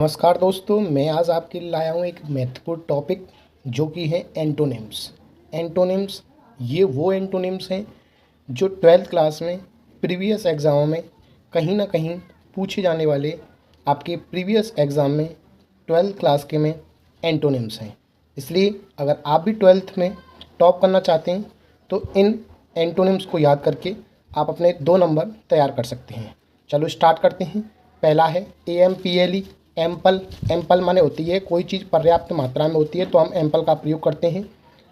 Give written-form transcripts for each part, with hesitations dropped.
नमस्कार दोस्तों, मैं आज आपके लिए लाया हूँ एक महत्वपूर्ण टॉपिक जो कि है एंटोनिम्स। एंटोनिम्स ये वो एंटोनिम्स हैं जो 12th क्लास में प्रीवियस एग्ज़ामों में कहीं ना कहीं पूछे जाने वाले आपके प्रीवियस एग्ज़ाम में 12th क्लास के में एंटोनिम्स हैं। इसलिए अगर आप भी 12th में टॉप करना चाहते हैं तो इन एंटोनिम्स को याद करके आप अपने 2 नंबर तैयार कर सकते हैं। चलो स्टार्ट करते हैं। पहला है AMPLE। एम्पल। एम्पल माने होती है कोई चीज़ पर्याप्त मात्रा में होती है तो हम एम्पल का प्रयोग करते हैं।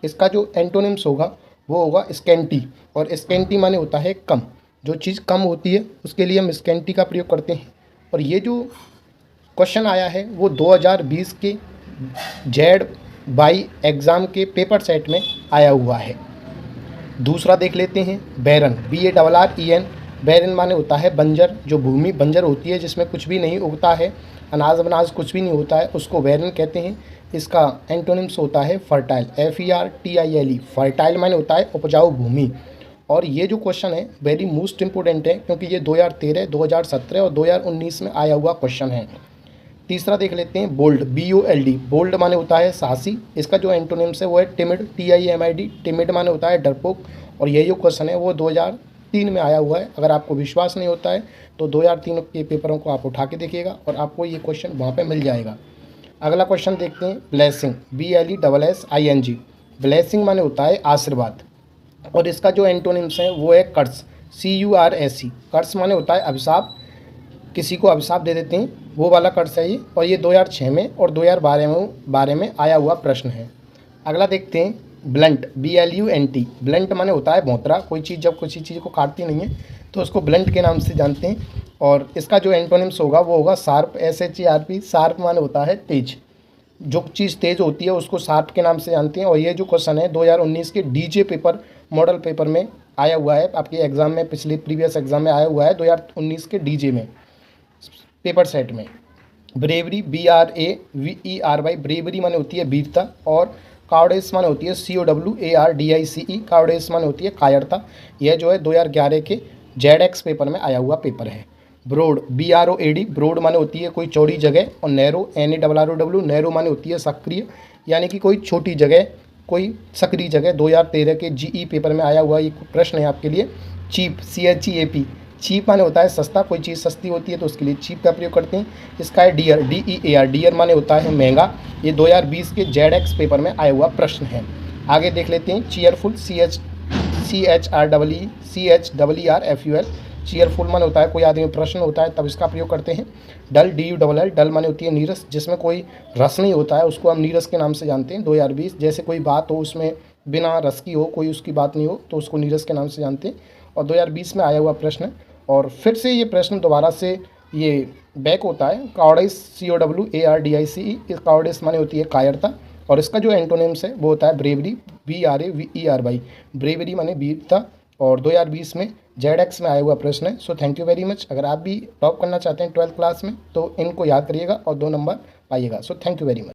इसका जो एंटोनिम्स होगा वो होगा स्कैंटी, और स्कैंटी माने होता है कम। जो चीज़ कम होती है उसके लिए हम स्कैंटी का प्रयोग करते हैं। और ये जो क्वेश्चन आया है वो 2020 के Z/Y एग्ज़ाम के पेपर सेट में आया हुआ है। दूसरा देख लेते हैं बैरन। BARREN। बैरन माने होता है बंजर। जो भूमि बंजर होती है जिसमें कुछ भी नहीं उगता है, अनाज वनाज कुछ भी नहीं होता है, उसको बैरन कहते हैं। इसका एंटोनिम्स होता है फर्टाइल। FERTILE। फर्टाइल माने होता है उपजाऊ भूमि। और ये जो क्वेश्चन है वेरी मोस्ट इंपॉर्टेंट है क्योंकि ये 2013, 2017 और 2019 में आया हुआ क्वेश्चन है। तीसरा देख लेते हैं बोल्ड। BOLD। बोल्ड माने होता है साहसी। इसका जो एंटोनिम्स है वो है टिमिड। TIMID। टिमिड माने होता है डरपोक। और ये जो क्वेश्चन है वो 2003 में आया हुआ है। अगर आपको विश्वास नहीं होता है तो 2003 के पेपरों को आप उठा के देखिएगा और आपको ये क्वेश्चन वहाँ पे मिल जाएगा। अगला क्वेश्चन देखते हैं ब्लेसिंग। BLESSING। ब्लेसिंग माने होता है आशीर्वाद। और इसका जो एंटोनिम्स है वो है कर्स। CURSE। कर्स माने होता है अभिशाप। किसी को अभिशाप दे देते हैं वो वाला कर्स है ये। और ये 2006 में और 2012 में आया हुआ प्रश्न है। अगला देखते हैं ब्लंट। BLUNT। ब्लंट माने होता है भौंतरा। कोई चीज़ जब किसी चीज़ को काटती नहीं है तो उसको ब्लंट के नाम से जानते हैं। और इसका जो एंटोनिम्स होगा वो होगा शार्प। SHARP। शार्प माने होता है तेज। जो चीज़ तेज़ होती है उसको शार्प के नाम से जानते हैं। और ये जो क्वेश्चन है 2019 के DJ पेपर मॉडल पेपर में आया हुआ है। आपके एग्ज़ाम में पिछले प्रीवियस एग्ज़ाम में आया हुआ है 2019 के DJ में पेपर सेट में। ब्रेवरी। BRAVERY। ब्रेवरी माने होती है वीरता। और कावड़ेस माने होती है COWARDICE। कावड़ेस माने होती है कायरता। यह जो है 2011 के ZX पेपर में आया हुआ पेपर है। ब्रोड। BROAD। ब्रोड माने होती है कोई चौड़ी जगह। और नैरो। NARROW। नैरो माने होती है सक्रिय, यानी कि कोई छोटी जगह, कोई सक्रिय जगह। 2013 के GE पेपर में आया हुआ ये प्रश्न है आपके लिए। चीप। CHEAP। चीप माने होता है सस्ता। कोई चीज़ सस्ती होती है तो उसके लिए चीप का प्रयोग करते हैं। इसका है डियर। DEAR। डियर माने होता है महंगा। ये 2020 के ZX पेपर में आया हुआ प्रश्न है। आगे देख लेते हैं चीयरफुल। CHREERFUL। चीयरफुल माने होता है कोई आदमी प्रश्न होता है तब इसका प्रयोग करते हैं। डल। DULL। डल माने होती है नीरस। जिसमें कोई रस नहीं होता है उसको हम नीरस के नाम से जानते हैं। 2020 जैसे कोई बात हो उसमें बिना रस की हो, कोई उसकी बात नहीं हो तो उसको नीरस के नाम से जानते हैं। और 2020 में आया हुआ प्रश्न है। और फिर से ये प्रश्न दोबारा से ये बैक होता है। कावड़ेस। COWARDICE। कावड़ेस माने होती है कायरता। और इसका जो एंटोनिम्स है वो होता है ब्रेवरी। BRAVERY। ब्रेवरी माने वीरता। और 2020 में ZX में आया हुआ प्रश्न है। सो थैंक यू वेरी मच। अगर आप भी टॉप करना चाहते हैं 12th क्लास में तो इनको याद करिएगा और 2 नंबर पाइएगा। So thank you very much.